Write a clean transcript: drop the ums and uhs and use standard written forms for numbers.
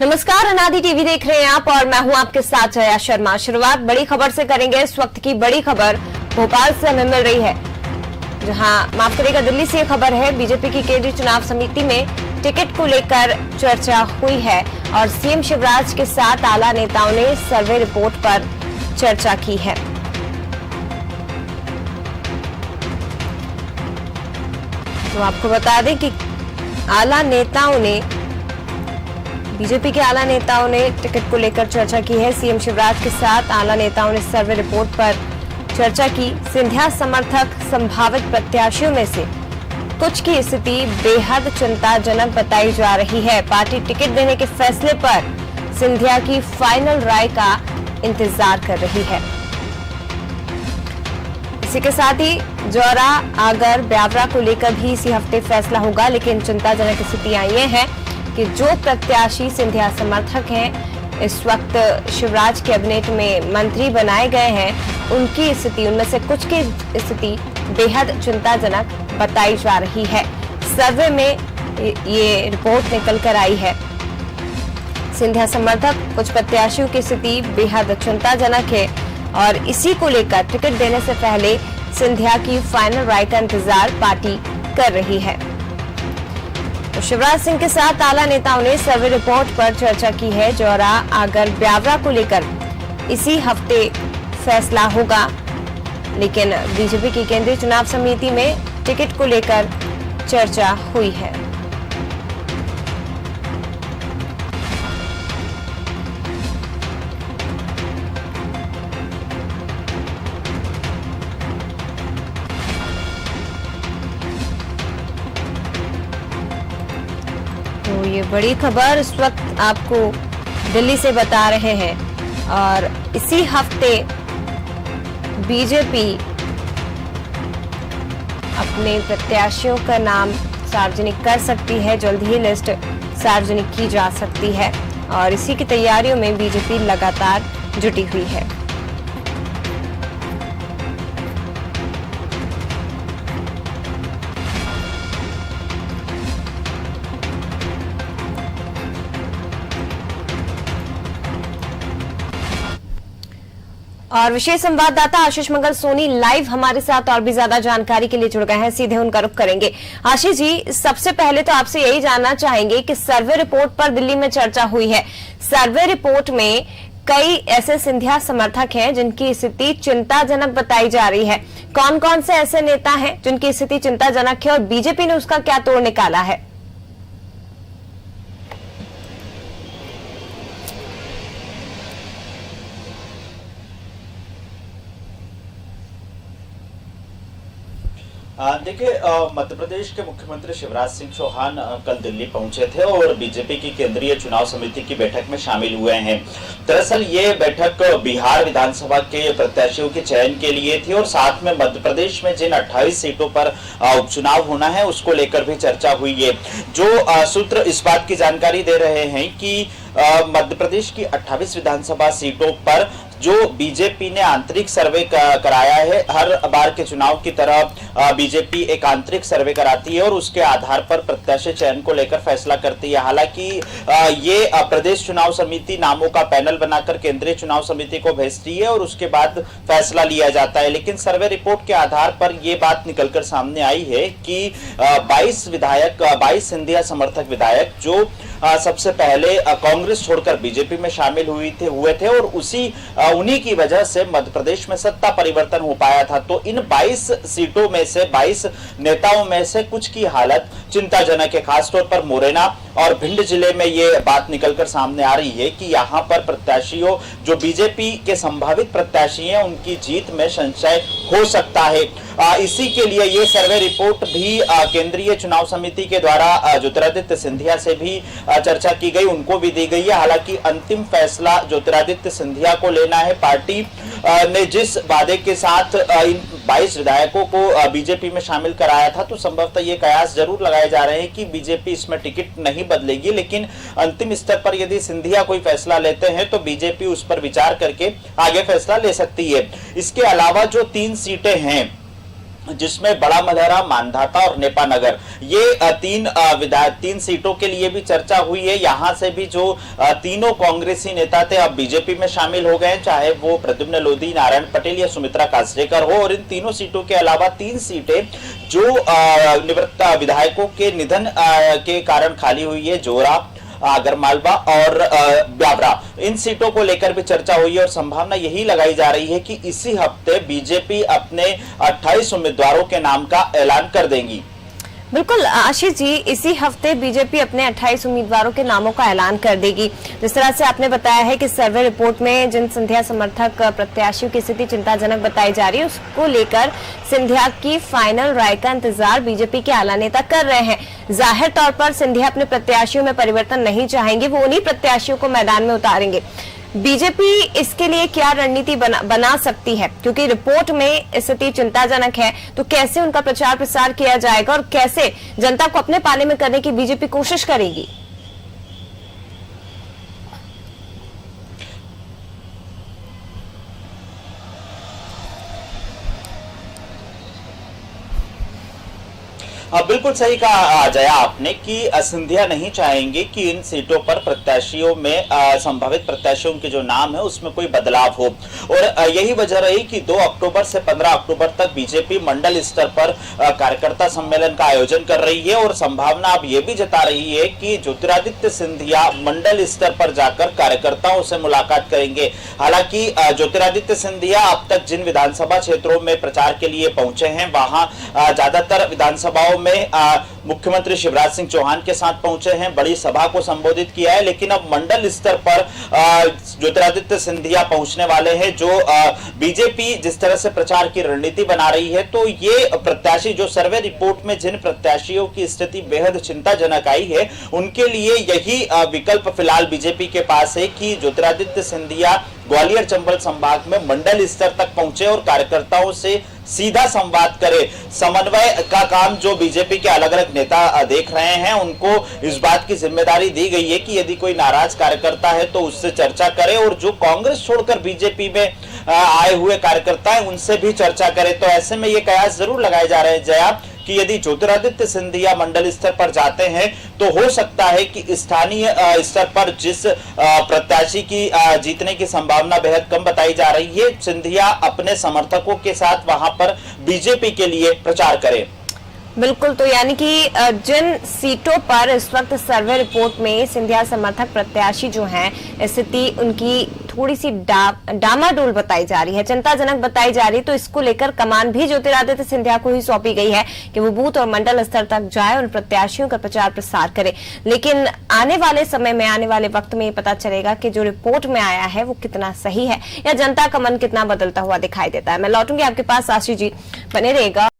नमस्कार, अनादि टीवी देख रहे हैं आप और मैं हूं आपके साथ जया शर्मा। शुरुआत बड़ी खबर से करेंगे। इस वक्त की बड़ी खबर भोपाल से हमें मिल रही है, जहां माफ करिएगा दिल्ली से ये खबर है। बीजेपी की केंद्रीय चुनाव समिति में टिकट को लेकर चर्चा हुई है और सीएम शिवराज के साथ आला नेताओं ने सर्वे रिपोर्ट पर चर्चा की है। तो आपको बता दें कि आला नेताओं ने बीजेपी के आला नेताओं ने टिकट को लेकर चर्चा की है। सीएम शिवराज के साथ आला नेताओं ने सर्वे रिपोर्ट पर चर्चा की। सिंधिया समर्थक संभावित प्रत्याशियों में से कुछ की स्थिति बेहद चिंताजनक बताई जा रही है। पार्टी टिकट देने के फैसले पर सिंधिया की फाइनल राय का इंतजार कर रही है। इसी के साथ ही जौरा, आगर, ब्यावरा को लेकर भी इसी हफ्ते फैसला होगा, लेकिन चिंताजनक स्थितियां ये हैं कि जो प्रत्याशी सिंधिया समर्थक हैं, इस वक्त शिवराज कैबिनेट में मंत्री बनाए गए हैं, उनकी स्थिति, उनमें से कुछ की स्थिति बेहद चिंताजनक बताई जा रही है। सर्वे में ये रिपोर्ट निकल कर आई है। सिंधिया समर्थक कुछ प्रत्याशियों की स्थिति बेहद चिंताजनक है और इसी को लेकर टिकट देने से पहले सिंधिया की फाइनल राय का इंतजार पार्टी कर रही है। तो शिवराज सिंह के साथ आला नेताओं ने सर्वे रिपोर्ट पर चर्चा की है। जौरा, आगर, ब्यावरा को लेकर इसी हफ्ते फैसला होगा, लेकिन बीजेपी की केंद्रीय चुनाव समिति में टिकट को लेकर चर्चा हुई है। तो ये बड़ी खबर इस वक्त आपको दिल्ली से बता रहे हैं और इसी हफ्ते बीजेपी अपने प्रत्याशियों का नाम सार्वजनिक कर सकती है। जल्द ही लिस्ट सार्वजनिक की जा सकती है और इसी की तैयारियों में बीजेपी लगातार जुटी हुई है। और विशेष संवाददाता आशीष मंगल सोनी लाइव हमारे साथ और भी ज्यादा जानकारी के लिए जुड़ गए हैं। सीधे उनका रुख करेंगे। आशीष जी, सबसे पहले तो आपसे यही जानना चाहेंगे कि सर्वे रिपोर्ट पर दिल्ली में चर्चा हुई है। सर्वे रिपोर्ट में कई ऐसे सिंधिया समर्थक हैं जिनकी स्थिति चिंताजनक बताई जा रही है। कौन कौन से ऐसे नेता हैं जिनकी स्थिति चिंताजनक है और बीजेपी ने उसका क्या तोड़ निकाला है? देखिए, मध्य प्रदेश के मुख्यमंत्री शिवराज सिंह चौहान कल दिल्ली पहुंचे थे और बीजेपी की केंद्रीय चुनाव समिति की बैठक में शामिल हुए हैं। दरअसल ये बैठक बिहार विधानसभा के प्रत्याशियों के चयन के लिए थी और साथ में मध्य प्रदेश में जिन 28 सीटों पर उपचुनाव होना है उसको लेकर भी चर्चा हुई है। जो सूत्र इस बात की जानकारी दे रहे हैं कि मध्य प्रदेश की 28 विधानसभा सीटों पर जो बीजेपी ने आंतरिक सर्वे कराया है, हर बार के चुनाव की तरह बीजेपी एक आंतरिक सर्वे कराती है और उसके आधार पर प्रत्याशी चयन को लेकर फैसला करती है। हालांकि ये प्रदेश चुनाव समिति नामों का पैनल बनाकर केंद्रीय चुनाव समिति को भेजती है और उसके बाद फैसला लिया जाता है। लेकिन सर्वे रिपोर्ट के आधार पर यह बात निकलकर सामने आई है कि 22 सिंधिया समर्थक विधायक जो सबसे पहले कांग्रेस छोड़कर बीजेपी में शामिल हुए थे और उन्हीं की वजह से मध्य प्रदेश में सत्ता परिवर्तन हो पाया था। तो इन 22 सीटों में से 22 नेताओं में से कुछ की हालत चिंताजनक है। खासतौर पर मुरैना और भिंड जिले में ये बात निकलकर सामने आ रही है कि यहाँ पर प्रत्याशियों जो बीजेपी के संभावित प्रत्याशी हैं उनकी जीत में संशय हो सकता है। इसी के लिए ये सर्वे रिपोर्ट भी केंद्रीय चुनाव समिति के द्वारा ज्योतिरादित्य सिंधिया से भी चर्चा की गई, उनको भी दी गई है। हालांकि अंतिम फैसला ज्योतिरादित्य सिंधिया को लेना है। पार्टी ने जिस वादे के साथ इन 22 विधायकों को बीजेपी में शामिल कराया था, तो संभवतः ये कयास जरूर लगाए जा रहे हैं कि बीजेपी इसमें टिकट नहीं बदलेगी, लेकिन अंतिम स्तर पर यदि सिंधिया कोई फैसला लेते हैं तो बीजेपी उस पर विचार करके आगे फैसला ले सकती है। इसके अलावा जो 3 सीटें हैं जिसमें बड़ा मलहरा, मानधाता और नेपानगर ये तीन सीटों के लिए भी चर्चा हुई है। यहां से भी जो तीनों कांग्रेसी नेता थे अब बीजेपी में शामिल हो गए, चाहे वो प्रद्युम्न लोधी, नारायण पटेल या सुमित्रा कास्डेकर हो। और इन तीनों सीटों के अलावा 3 सीटें जो निवृत्त विधायकों के निधन के कारण खाली हुई है, जोरा, आगरमालवा और ब्यावरा, इन सीटों को लेकर भी चर्चा हुई है और संभावना यही लगाई जा रही है कि इसी हफ्ते बीजेपी अपने 28 उम्मीदवारों के नाम का ऐलान कर देंगी। बिल्कुल आशीष जी, इसी हफ्ते बीजेपी अपने 28 उम्मीदवारों के नामों का ऐलान कर देगी। जिस तरह से आपने बताया है कि सर्वे रिपोर्ट में जिन सिंधिया समर्थक प्रत्याशियों की स्थिति चिंताजनक बताई जा रही है, उसको लेकर सिंधिया की फाइनल राय का इंतजार बीजेपी के आला नेता कर रहे हैं। जाहिर तौर पर सिंधिया अपने प्रत्याशियों में परिवर्तन नहीं चाहेंगे, वो उन्हीं प्रत्याशियों को मैदान में उतारेंगे। बीजेपी इसके लिए क्या रणनीति बना सकती है, क्योंकि रिपोर्ट में स्थिति चिंताजनक है, तो कैसे उनका प्रचार प्रसार किया जाएगा और कैसे जनता को अपने पाले में करने की बीजेपी कोशिश करेगी? बिल्कुल सही कहा जया आपने कि सिंधिया नहीं चाहेंगे कि इन सीटों पर प्रत्याशियों में संभावित प्रत्याशियों के जो नाम है उसमें कोई बदलाव हो। और यही वजह रही कि 2 अक्टूबर से 15 अक्टूबर तक बीजेपी मंडल स्तर पर कार्यकर्ता सम्मेलन का आयोजन कर रही है और संभावना अब ये भी जता रही है कि ज्योतिरादित्य सिंधिया मंडल स्तर पर जाकर कार्यकर्ताओं से मुलाकात करेंगे। हालांकि ज्योतिरादित्य सिंधिया अब तक जिन विधानसभा क्षेत्रों में प्रचार के लिए पहुंचे हैं, वहां ज्यादातर विधानसभाओं में मुख्यमंत्री शिवराज सिंह चौहान के साथ पहुंचे हैं, बड़ी सभा को संबोधित किया है। लेकिन अब मंडल स्तर पर ज्योतिरादित्य सिंधिया पहुंचने वाले हैं। जो बीजेपी जिस तरह से प्रचार की रणनीति बना रही है, तो ये प्रत्याशी जो सर्वे रिपोर्ट में जिन प्रत्याशियों की स्थिति बेहद चिंताजनक आई है, उनके लिए यही विकल्प फिलहाल बीजेपी के पास है कि ज्योतिरादित्य सिंधिया ग्वालियर चंबल संभाग में मंडल स्तर तक पहुंचे और कार्यकर्ताओं से सीधा संवाद करे। समन्वय का काम जो बीजेपी के अलग अलग नेता देख रहे हैं, उनको इस बात की जिम्मेदारी दी गई है कि यदि कोई नाराज कार्यकर्ता है तो उससे चर्चा करे और जो कांग्रेस छोड़कर बीजेपी में आए हुए कार्यकर्ता है उनसे भी चर्चा करे। तो ऐसे में ये कयास जरूर लगाए जा रहे हैं जया कि यदि ज्योतिरादित्य सिंधिया मंडल स्तर पर जाते हैं तो हो सकता है कि स्थानीय स्तर पर जिस प्रत्याशी की जीतने की संभावना बेहद कम बताई जा रही है, सिंधिया अपने समर्थकों के साथ वहां पर बीजेपी के लिए प्रचार करें। बिल्कुल, तो यानी कि जिन सीटों पर इस वक्त सर्वे रिपोर्ट में सिंधिया समर्थक प्रत्याशी जो हैं, स्थिति उनकी थोड़ी सी डामाडोल बताई जा रही है, चिंताजनक बताई जा रही है, तो इसको लेकर कमान भी ज्योतिरादित्य सिंधिया को ही सौंपी गई है कि वो बूथ और मंडल स्तर तक जाए और प्रत्याशियों का प्रचार प्रसार करे। लेकिन आने वाले समय में, आने वाले वक्त में ये पता चलेगा कि जो रिपोर्ट में आया है वो कितना सही है या जनता का मन कितना बदलता हुआ दिखाई देता है। मैं लौटूंगी आपके पास, आशीष जी बने रहेगा।